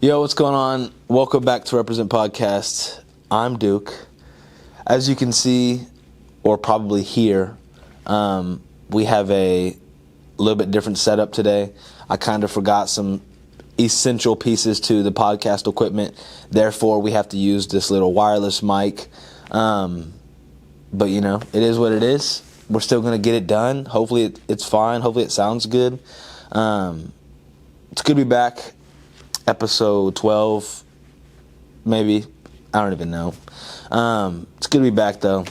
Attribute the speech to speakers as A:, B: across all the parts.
A: Yo, what's going on? Welcome back to Represent Podcast. I'm Duke. As you can see, or probably hear, we have a little bit different setup today. I kind of forgot some essential pieces to the podcast equipment. Therefore, we have to use this little wireless mic. But, you know, it is what it is. We're still going to get it done. Hopefully it's fine. Hopefully it sounds good. It's good to be back. Episode 12, maybe. I don't even know. It's good to be back, though.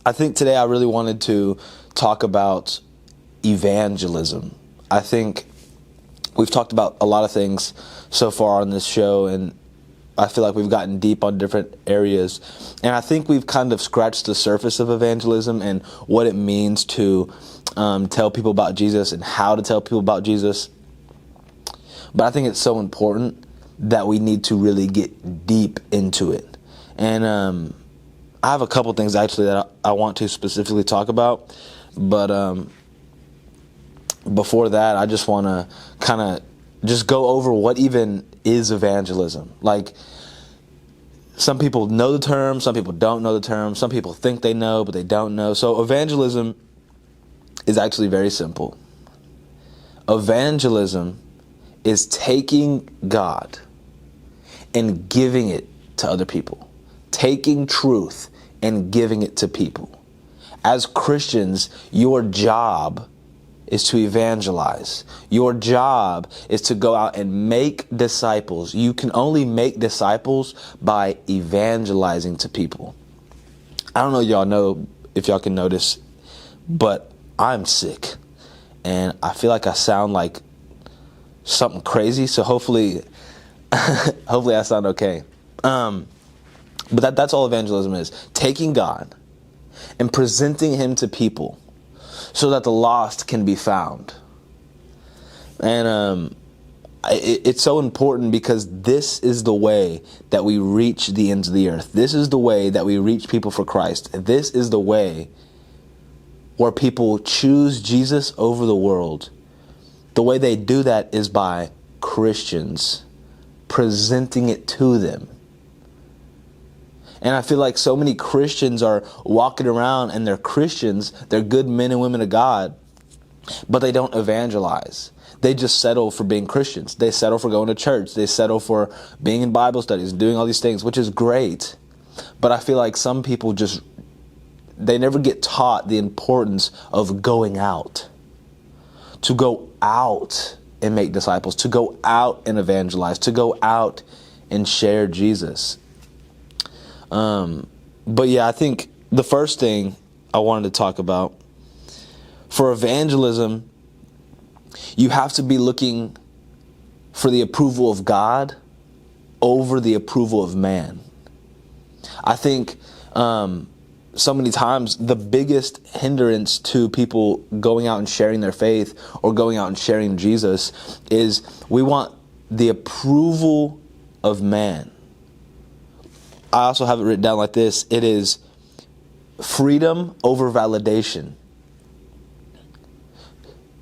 A: I think today I really wanted to talk about evangelism. I think we've talked about a lot of things so far on this show, and I feel like we've gotten deep on different areas. And I think we've kind of scratched the surface of evangelism and what it means to tell people about Jesus and how to tell people about Jesus. But I think it's so important that we need to really get deep into it. And I have a couple things actually that I want to specifically talk about. But before that, I just want to kind of just go over what even is evangelism. Like, some people know the term, some people don't know the term, some people think they know, but they don't know. So evangelism is actually very simple. Evangelism is taking God and giving it to other people. Taking truth and giving it to people. As Christians, your job is to evangelize. Your job is to go out and make disciples. You can only make disciples by evangelizing to people. I don't know if y'all can notice, but I'm sick. And I feel like I sound like something crazy, so hopefully I sound okay. But that's all evangelism is. Taking God and presenting Him to people so that the lost can be found. And it's so important because this is the way that we reach the ends of the earth. This is the way that we reach people for Christ. This is the way where people choose Jesus over the world. The way they do that is by Christians presenting it to them. And I feel like so many Christians are walking around and they're Christians, they're good men and women of God, but they don't evangelize. They just settle for being Christians. They settle for going to church. They settle for being in Bible studies and doing all these things, which is great. But I feel like some people they never get taught the importance of going out. To go out and make disciples, to go out and evangelize, to go out and share Jesus. But yeah, I think the first thing I wanted to talk about, for evangelism, you have to be looking for the approval of God over the approval of man. I think so many times the biggest hindrance to people going out and sharing their faith or going out and sharing Jesus is we want the approval of man. I also have it written down like this. It is freedom over validation.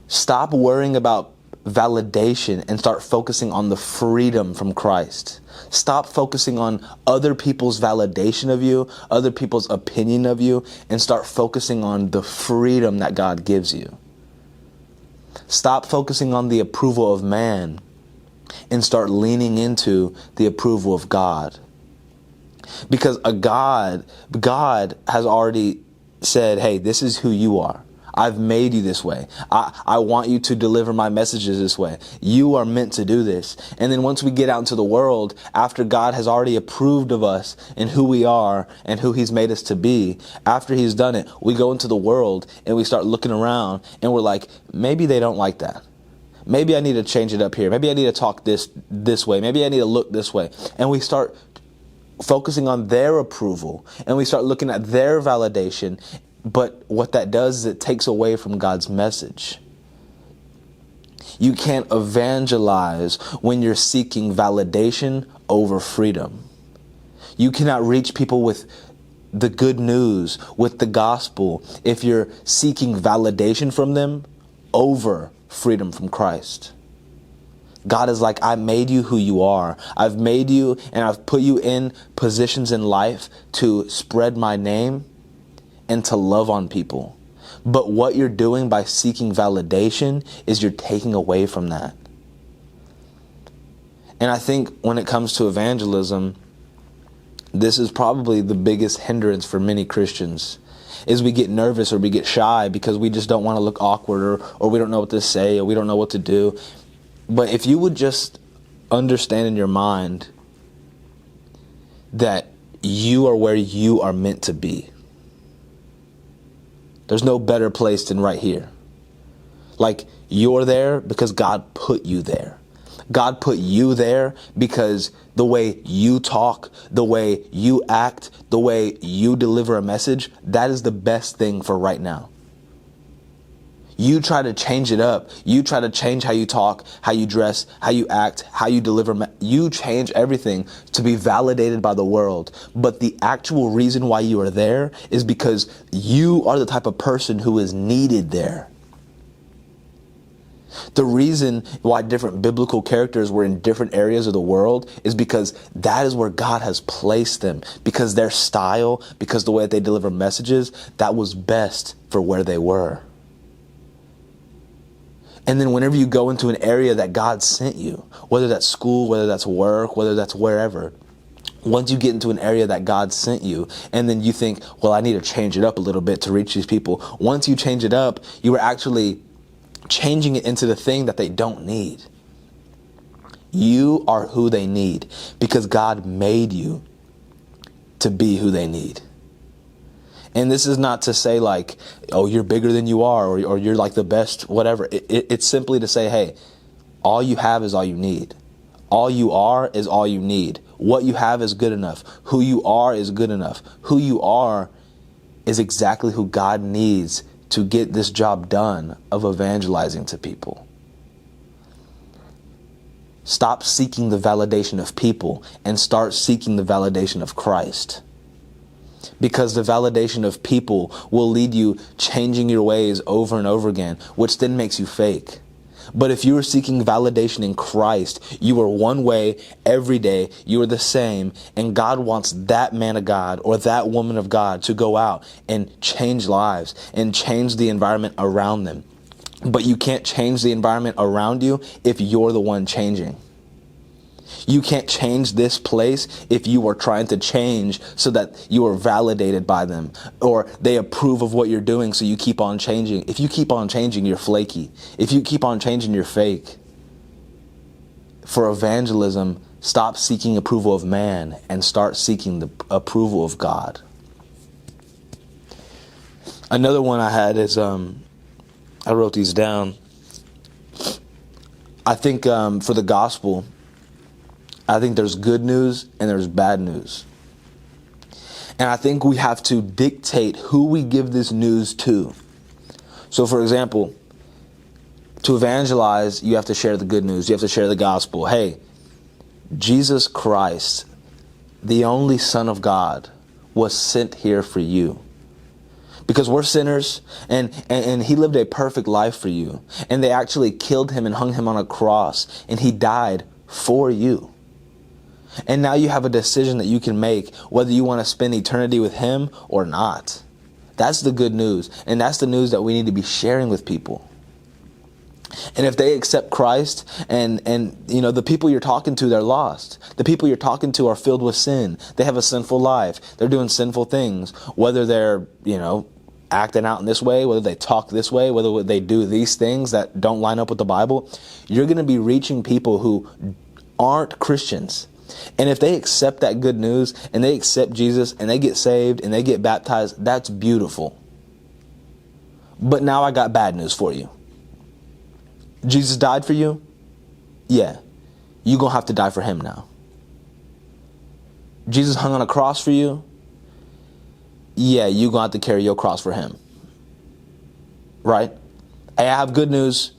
A: Stop worrying about validation and start focusing on the freedom from Christ. Stop focusing on other people's validation of you, other people's opinion of you, and start focusing on the freedom that God gives you. Stop focusing on the approval of man and start leaning into the approval of God. Because God has already said, hey, this is who you are. I've made you this way. I want you to deliver my messages this way. You are meant to do this. And then once we get out into the world, after God has already approved of us and who we are and who He's made us to be, after He's done it, we go into the world and we start looking around and we're like, maybe they don't like that. Maybe I need to change it up here. Maybe I need to talk this way. Maybe I need to look this way. And we start focusing on their approval and we start looking at their validation. But what that does is it takes away from God's message. You can't evangelize when you're seeking validation over freedom. You cannot reach people with the good news, with the gospel, if you're seeking validation from them over freedom from Christ. God is like, I made you who you are. I've made you and I've put you in positions in life to spread my name and to love on people. But what you're doing by seeking validation is you're taking away from that. And I think when it comes to evangelism, this is probably the biggest hindrance for many Christians, is we get nervous or we get shy because we just don't want to look awkward, or we don't know what to say, or we don't know what to do. But if you would just understand in your mind that you are where you are meant to be. There's no better place than right here. Like, you're there because God put you there. God put you there because the way you talk, the way you act, the way you deliver a message, that is the best thing for right now. You try to change it up. You try to change how you talk, how you dress, how you act, how you deliver. You change everything to be validated by the world. But the actual reason why you are there is because you are the type of person who is needed there. The reason why different biblical characters were in different areas of the world is because that is where God has placed them. Because their style, because the way that they deliver messages, that was best for where they were. And then whenever you go into an area that God sent you, whether that's school, whether that's work, whether that's wherever, once you get into an area that God sent you, and then you think, well, I need to change it up a little bit to reach these people. Once you change it up, you are actually changing it into the thing that they don't need. You are who they need because God made you to be who they need. And this is not to say like, oh, you're bigger than you are, or you're like the best, whatever. It's simply to say, hey, all you have is all you need. All you are is all you need. What you have is good enough. Who you are is good enough. Who you are is exactly who God needs to get this job done of evangelizing to people. Stop seeking the validation of people and start seeking the validation of Christ. Because the validation of people will lead you changing your ways over and over again, which then makes you fake. But if you are seeking validation in Christ, you are one way every day. You are the same. And God wants that man of God or that woman of God to go out and change lives and change the environment around them. But you can't change the environment around you if you're the one changing. You can't change this place if you are trying to change so that you are validated by them or they approve of what you're doing, so you keep on changing. If you keep on changing, you're flaky. If you keep on changing, you're fake. For evangelism, stop seeking approval of man and start seeking the approval of God. Another one I had is, I wrote these down. I think for the gospel, I think there's good news and there's bad news. And I think we have to dictate who we give this news to. So, for example, to evangelize, you have to share the good news. You have to share the gospel. Hey, Jesus Christ, the only Son of God, was sent here for you. Because we're sinners, and he lived a perfect life for you. And they actually killed him and hung him on a cross. And he died for you. And now you have a decision that you can make whether you want to spend eternity with him or not. That's the good news. And that's the news that we need to be sharing with people. And if they accept Christ and you know, the people you're talking to, they're lost. The people you're talking to are filled with sin. They have a sinful life. They're doing sinful things. Whether they're, you know, acting out in this way, whether they talk this way, whether they do these things that don't line up with the Bible, you're going to be reaching people who aren't Christians. And if they accept that good news and they accept Jesus and they get saved and they get baptized, that's beautiful. But now I got bad news for you. Jesus died for you? Yeah. You're going to have to die for him now. Jesus hung on a cross for you? Yeah, you're going to have to carry your cross for him. Right? Hey, I have good news.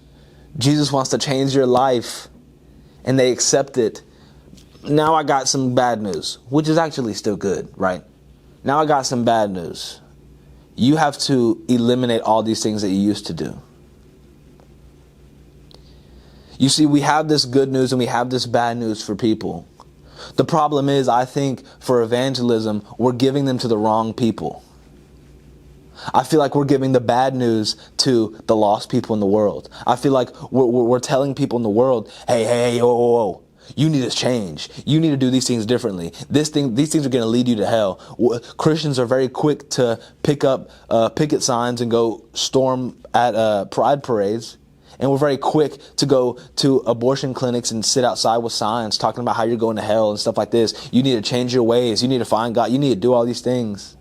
A: Jesus wants to change your life. And they accept it. Now I got some bad news, which is actually still good, right? Now I got some bad news. You have to eliminate all these things that you used to do. You see, we have this good news and we have this bad news for people. The problem is, I think for evangelism, we're giving them to the wrong people. I feel like we're giving the bad news to the lost people in the world. I feel like we're telling people in the world, hey, whoa. You need to change. You need to do these things differently. These things are going to lead you to hell. Christians are very quick to pick up picket signs and go storm at pride parades. And we're very quick to go to abortion clinics and sit outside with signs talking about how you're going to hell and stuff like this. You need to change your ways. You need to find God. You need to do all these things.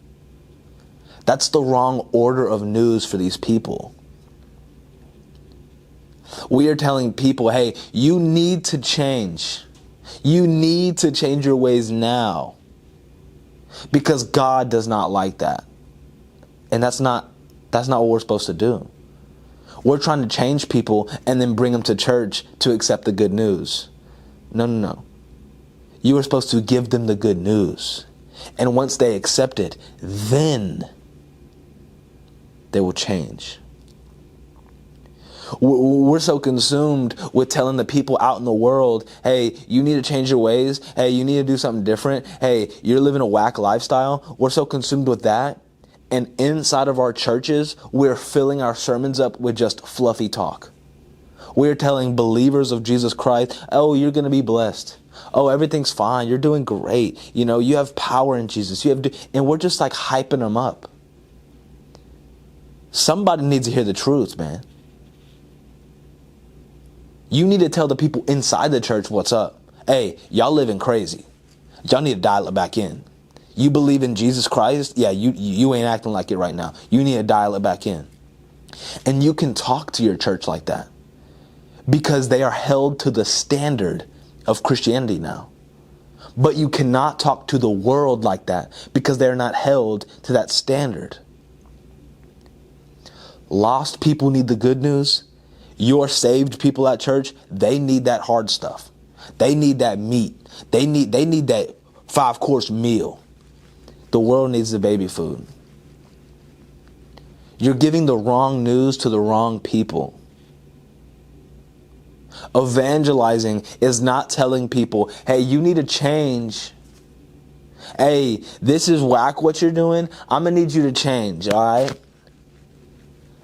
A: That's the wrong order of news for these people. We are telling people, hey, you need to change. You need to change your ways now. Because God does not like that. And that's not what we're supposed to do. We're trying to change people and then bring them to church to accept the good news. No. You are supposed to give them the good news. And once they accept it, then they will change. We're so consumed with telling the people out in the world, hey, you need to change your ways. Hey, you need to do something different. Hey, you're living a whack lifestyle. We're so consumed with that. And inside of our churches, we're filling our sermons up with just fluffy talk. We're telling believers of Jesus Christ, oh, you're going to be blessed. Oh, everything's fine. You're doing great. You know, you have power in Jesus. And we're just like hyping them up. Somebody needs to hear the truth, man. You need to tell the people inside the church what's up. Hey, y'all living crazy. Y'all need to dial it back in. You believe in Jesus Christ? Yeah, you ain't acting like it right now. You need to dial it back in. And you can talk to your church like that because they are held to the standard of Christianity now. But you cannot talk to the world like that because they're not held to that standard. Lost people need the good news. Your saved people at church, they need that hard stuff. They need that meat. They need that 5-course meal. The world needs the baby food. You're giving the wrong news to the wrong people. Evangelizing is not telling people, hey, you need to change. Hey, this is whack what you're doing. I'm going to need you to change, all right?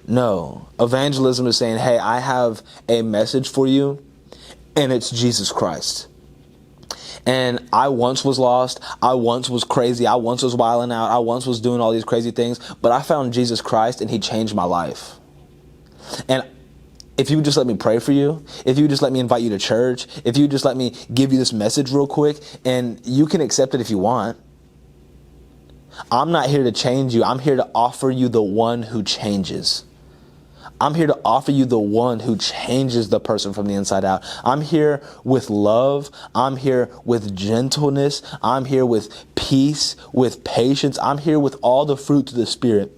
A: No. Evangelism is saying, hey, I have a message for you, and it's Jesus Christ. And I once was lost. I once was crazy. I once was wilding out. I once was doing all these crazy things. But I found Jesus Christ and he changed my life. And if you would just let me pray for you, if you would just let me invite you to church, if you would just let me give you this message real quick, and you can accept it if you want. I'm not here to change you. I'm here to offer you the one who changes. I'm here to offer you the one who changes the person from the inside out. I'm here with love. I'm here with gentleness. I'm here with peace, with patience. I'm here with all the fruits of the Spirit.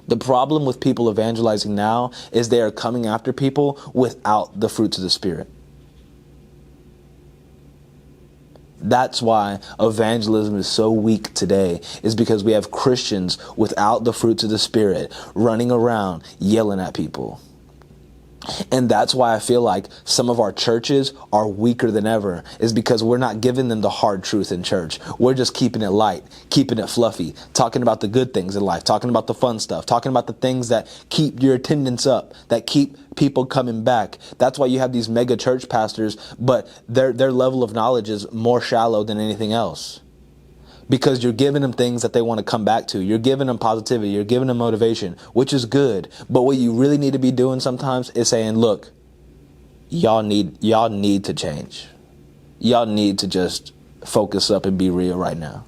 A: The problem with people evangelizing now is they are coming after people without the fruits of the Spirit. That's why evangelism is so weak today, is because we have Christians without the fruits of the Spirit running around yelling at people. And that's why I feel like some of our churches are weaker than ever, is because we're not giving them the hard truth in church. We're just keeping it light, keeping it fluffy, talking about the good things in life, talking about the fun stuff, talking about the things that keep your attendance up, that keep people coming back. That's why you have these mega church pastors, but their level of knowledge is more shallow than anything else. Because you're giving them things that they want to come back to. You're giving them positivity. You're giving them motivation, which is good. But what you really need to be doing sometimes is saying, look, y'all need to change. Y'all need to just focus up and be real right now.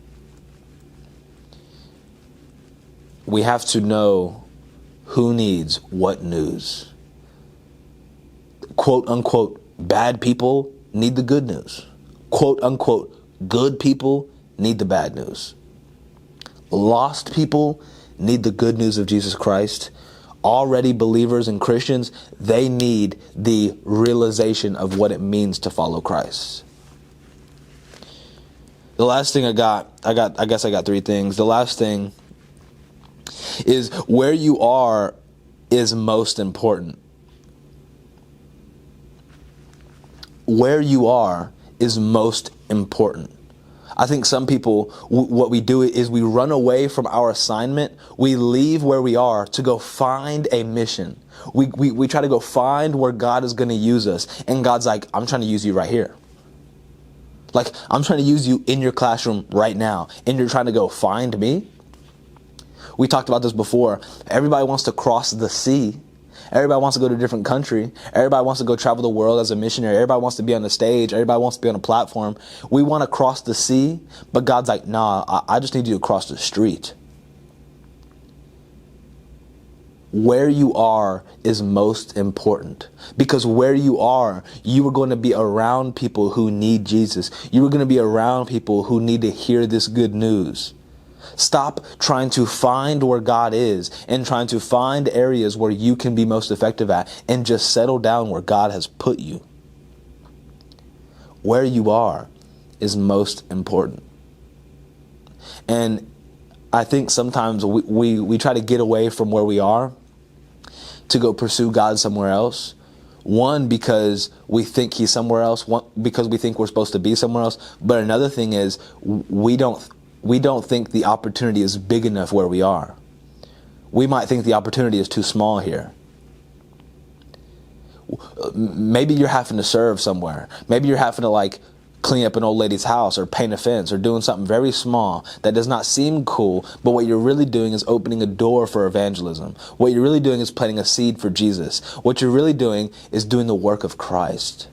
A: We have to know who needs what news. Quote unquote, bad people need the good news. Quote unquote, good people need the bad news. Lost people need the good news of Jesus Christ. Already believers and Christians, they need the realization of what it means to follow Christ. The last thing I guess I got three things. The last thing is where you are is most important. where you are is most important. I think some people, what we do is we run away from our assignment. We leave where we are to go find a mission. We try to go find where God is going to use us. And God's like, I'm trying to use you right here. Like, I'm trying to use you in your classroom right now. And you're trying to go find me? We talked about this before. Everybody wants to cross the sea. Everybody wants to go to a different country. Everybody wants to go travel the world as a missionary. Everybody wants to be on the stage. Everybody wants to be on a platform. We want to cross the sea, but God's like, nah, I just need you to cross the street. Where you are is most important, because where you are going to be around people who need Jesus. You are going to be around people who need to hear this good news. Stop trying to find where God is and trying to find areas where you can be most effective at, and just settle down where God has put you. Where you are is most important. And I think sometimes we try to get away from where we are to go pursue God somewhere else. One, because we think he's somewhere else. One, because we think we're supposed to be somewhere else. But another thing is we don't think the opportunity is big enough where we are. We might think the opportunity is too small here. Maybe you're having to serve somewhere. Maybe you're having to clean up an old lady's house or paint a fence or doing something very small that does not seem cool, but what you're really doing is opening a door for evangelism. What you're really doing is planting a seed for Jesus. What you're really doing is doing the work of Christ.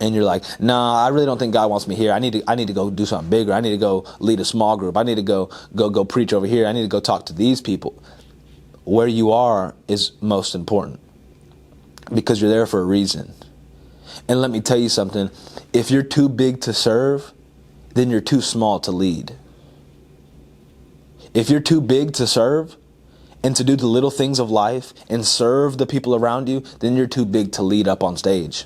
A: And you're like, nah, I really don't think God wants me here. I need to go do something bigger. I need to go lead a small group. I need to go preach over here. I need to go talk to these people. Where you are is most important, because you're there for a reason. And let me tell you something. If you're too big to serve, then you're too small to lead. If you're too big to serve and to do the little things of life and serve the people around you, then you're too big to lead up on stage.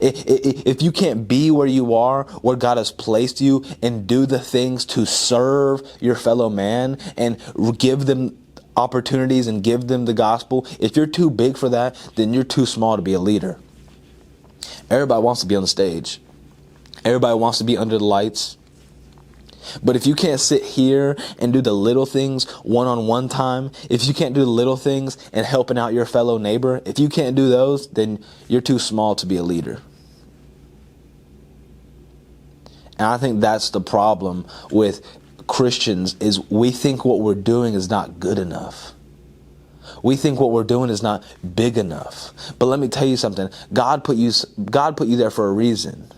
A: If you can't be where you are, where God has placed you, and do the things to serve your fellow man and give them opportunities and give them the gospel, if you're too big for that, then you're too small to be a leader. Everybody wants to be on the stage. Everybody wants to be under the lights. But if you can't sit here and do the little things one-on-one time, if you can't do the little things and helping out your fellow neighbor, if you can't do those, then you're too small to be a leader. And I think that's the problem with Christians, is we think what we're doing is not good enough. We think what we're doing is not big enough. But let me tell you something. God put you there for a reason.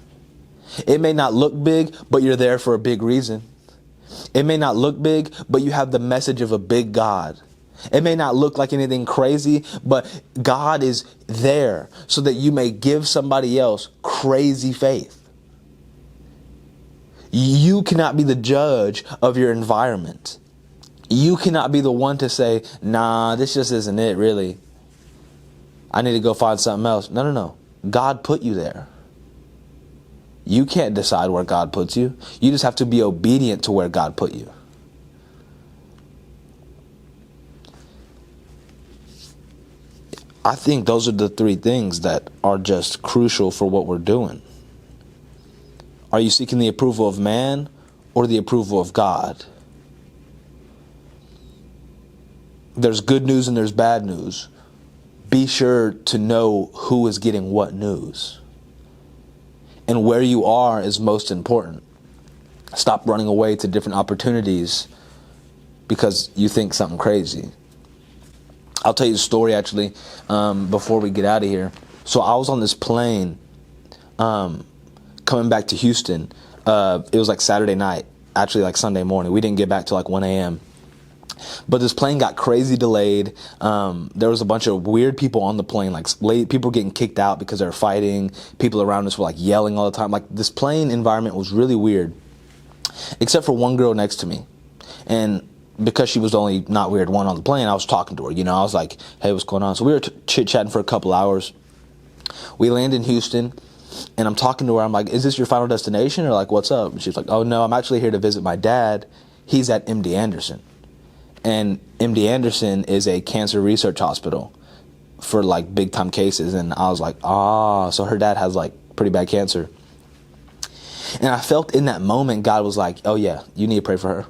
A: It may not look big, but you're there for a big reason. It may not look big, but you have the message of a big God. It may not look like anything crazy, but God is there so that you may give somebody else crazy faith. You cannot be the judge of your environment. You cannot be the one to say, nah, this just isn't it, really. I need to go find something else. No. God put you there. You can't decide where God puts you. You just have to be obedient to where God put you. I think those are the three things that are just crucial for what we're doing. Are you seeking the approval of man or the approval of God? There's good news and there's bad news. Be sure to know who is getting what news. And where you are is most important. Stop running away to different opportunities because you think something crazy. I'll tell you a story actually before we get out of here. So I was on this plane coming back to Houston. It was like Saturday night, actually like Sunday morning. We didn't get back till like 1 a.m. But this plane got crazy delayed. There was a bunch of weird people on the plane, like people getting kicked out because they're fighting. People around us were like yelling all the time. Like this plane environment was really weird, except for one girl next to me. And because she was the only not weird one on the plane, I was talking to her. I was like, hey, what's going on? So we were chit-chatting for a couple hours. We land in Houston, and I'm talking to her. I'm like, is this your final destination? Or like, what's up? And she's like, oh, no, I'm actually here to visit my dad. He's at MD Anderson. And MD Anderson is a cancer research hospital. for like big time cases. And I was like, so her dad has like pretty bad cancer. And I felt in that moment, God was like, oh yeah, you need to pray for her.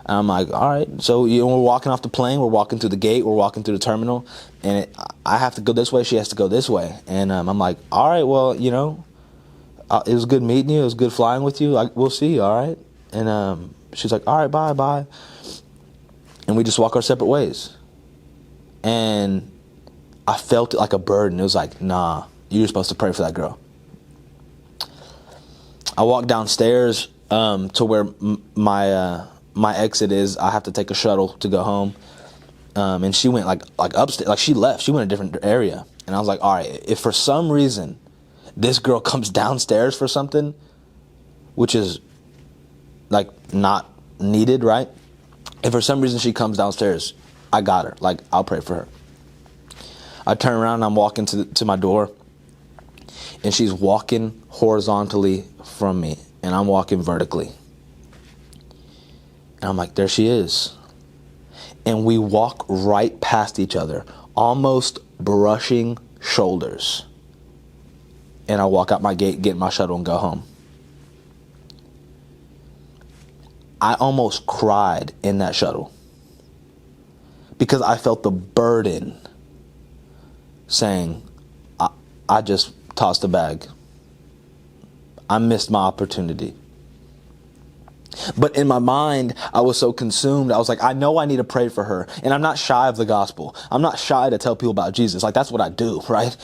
A: And I'm like, all right. So, we're walking off the plane, we're walking through the gate, we're walking through the terminal, and I have to go this way, she has to go this way. And I'm like, all right, well, it was good meeting you, it was good flying with you, we'll see you, all right? And she's like, all right, bye. And we just walk our separate ways. And I felt it like a burden. It was like, nah, you're supposed to pray for that girl. I walked downstairs to where my exit is. I have to take a shuttle to go home. And she went like upstairs, like she left. She went a different area. And I was like, all right, if for some reason this girl comes downstairs for something, which is like not needed, right? If for some reason she comes downstairs, I got her. Like, I'll pray for her. I turn around and I'm walking to my door, and she's walking horizontally from me, and I'm walking vertically. And I'm like, there she is. And we walk right past each other, almost brushing shoulders. And I walk out my gate, get in my shuttle, and go home. I almost cried in that shuttle because I felt the burden saying, I just tossed a bag. I missed my opportunity. But in my mind, I was so consumed. I was like, I know I need to pray for her. And I'm not shy of the gospel. I'm not shy to tell people about Jesus. Like, that's what I do, right?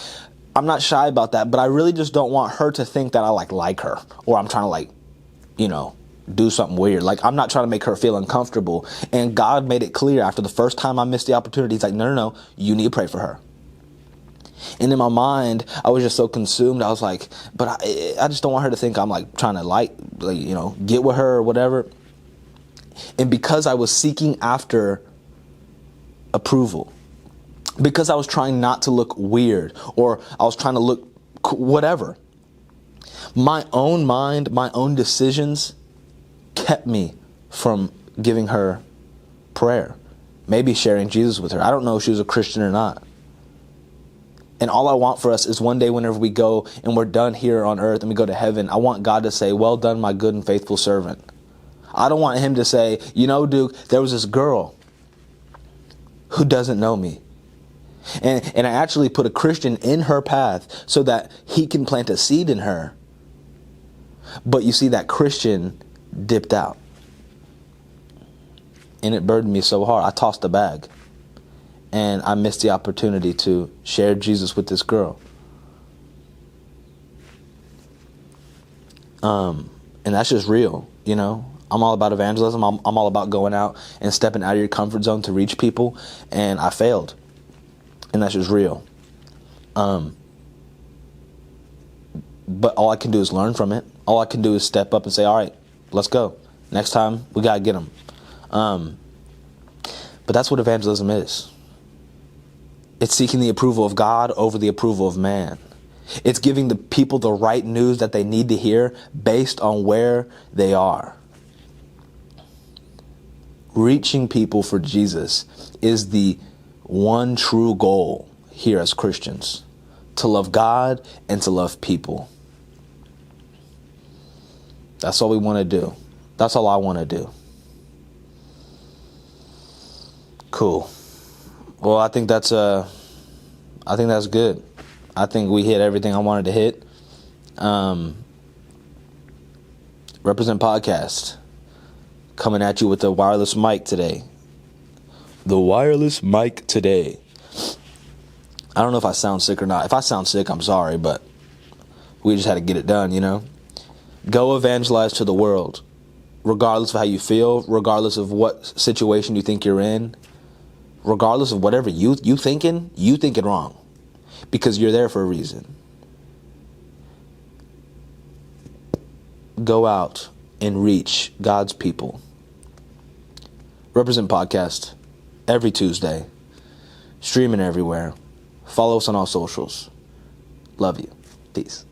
A: I'm not shy about that. But I really just don't want her to think that I like her, or I'm trying to do something weird. Like, I'm not trying to make her feel uncomfortable. And God made it clear after the first time I missed the opportunity. He's like, no, you need to pray for her. And in my mind, I was just so consumed. I was like, but I just don't want her to think I'm like trying to get with her or whatever. And because I was seeking after approval, because I was trying not to look weird, or I was trying to look whatever, my own mind, my own decisions kept me from giving her prayer, maybe sharing Jesus with her. I don't know if she was a Christian or not. And all I want for us is one day whenever we go and we're done here on earth and we go to heaven, I want God to say, well done, my good and faithful servant. I don't want him to say, Duke, there was this girl who doesn't know me. And I actually put a Christian in her path so that he can plant a seed in her. But you see, that Christian dipped out. And it burdened me so hard. I tossed the bag. And I missed the opportunity to share Jesus with this girl. And that's just real, I'm all about evangelism. I'm all about going out and stepping out of your comfort zone to reach people. And I failed. And that's just real. But all I can do is learn from it. All I can do is step up and say, all right, let's go. Next time, we got to get them. But that's what evangelism is. It's seeking the approval of God over the approval of man. It's giving the people the right news that they need to hear based on where they are. Reaching people for Jesus is the one true goal here as Christians. To love God and to love people. That's all we want to do. That's all I want to do. Cool. Well, I think that's good. I think we hit everything I wanted to hit. Represent Podcast coming at you with the wireless mic today. The wireless mic today. I don't know if I sound sick or not. If I sound sick, I'm sorry, but we just had to get it done, Go evangelize to the world, regardless of how you feel, regardless of what situation you think you're in. Regardless of whatever you thinking wrong, because you're there for a reason. Go out and reach God's people. Represent Podcast every Tuesday, streaming everywhere. Follow us on all socials. Love you. Peace.